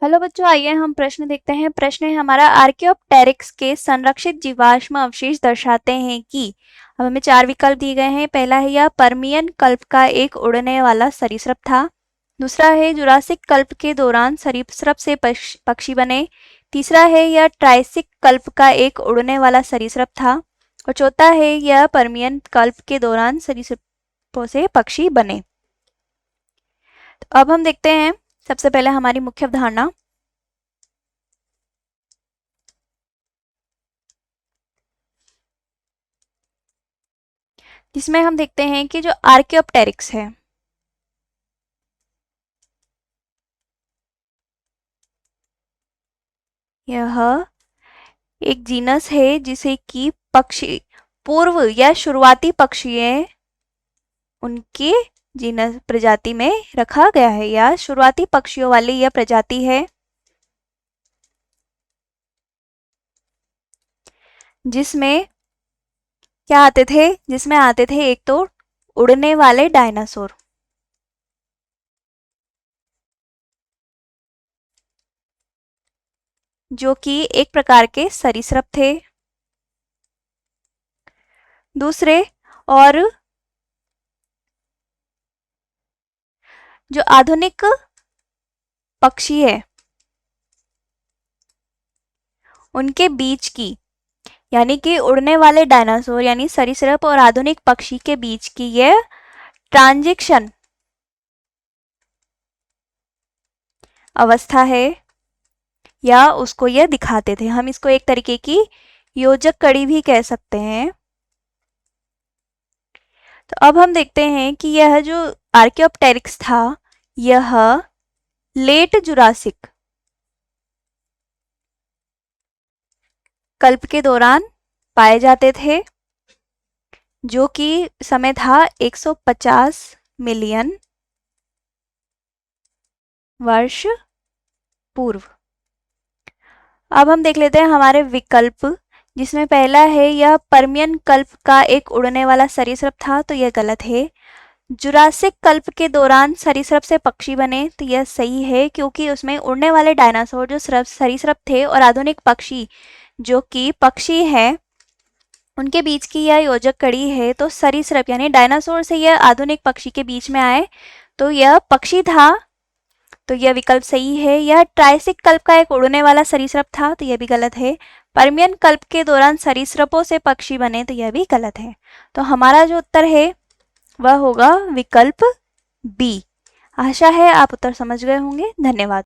Hello बच्चों, आइए हम प्रश्न देखते हैं। प्रश्न है हमारा, आर्कियोप्टेरिक्स के संरक्षित जीवाश्म अवशेष दर्शाते हैं कि। अब हमें 4 विकल्प दिए गए हैं। पहला है, यह पर्मियन कल्प का एक उड़ने वाला सरीसृप था। दूसरा है, जुरासिक कल्प के दौरान सरीसृप से पक्षी बने। तीसरा है, यह ट्राइसिक कल्प का एक उड़ने वाला सरीसृप था। और चौथा है, यह पर्मियन कल्प के दौरान सरीसृपों से पक्षी बने। तो अब हम देखते हैं सबसे पहले हमारी मुख्य अवधारणा। जिसमें हम देखते हैं कि जो आर्कियोप्टेरिक्स है, यह एक जीनस है जिसे कि पक्षी पूर्व या शुरुआती पक्षी उनके जीनस प्रजाति में रखा गया है, या शुरुआती पक्षियों वाली यह प्रजाति है जिसमें क्या आते थे, जिसमें आते थे एक तो उड़ने वाले डायनासोर, जो कि एक प्रकार के सरीसृप थे। दूसरे, और जो आधुनिक पक्षी है उनके बीच की, यानी कि उड़ने वाले डायनासोर यानी सरीसृप और आधुनिक पक्षी के बीच की यह ट्रांजिशन अवस्था है, या उसको यह दिखाते थे। हम इसको एक तरीके की योजक कड़ी भी कह सकते हैं। तो अब हम देखते हैं कि यह जो आर्कियोप्टेरिक्स था, यह लेट जुरासिक कल्प के दौरान पाए जाते थे, जो कि समय था 150 मिलियन वर्ष पूर्व। अब हम देख लेते हैं हमारे विकल्प, जिसमें पहला है, यह पर्मियन कल्प का एक उड़ने वाला सरीसृप था, तो यह गलत है। जुरासिक कल्प के दौरान सरीसृप से पक्षी बने, तो यह सही है, क्योंकि उसमें उड़ने वाले डायनासोर जो सरीसृप थे और आधुनिक पक्षी जो कि पक्षी है, उनके बीच की यह योजक कड़ी है। तो सरीसृप यानी डायनासोर से यह आधुनिक पक्षी के बीच में आए, तो यह पक्षी था, तो यह विकल्प सही है। यह ट्राइसिक कल्प का एक उड़ने वाला सरीसृप था, तो यह भी गलत है। पर्मियन कल्प के दौरान सरीसृपों से पक्षी बने, तो यह भी गलत है। तो हमारा जो उत्तर है वह होगा विकल्प बी। आशा है आप उत्तर समझ गए होंगे। धन्यवाद।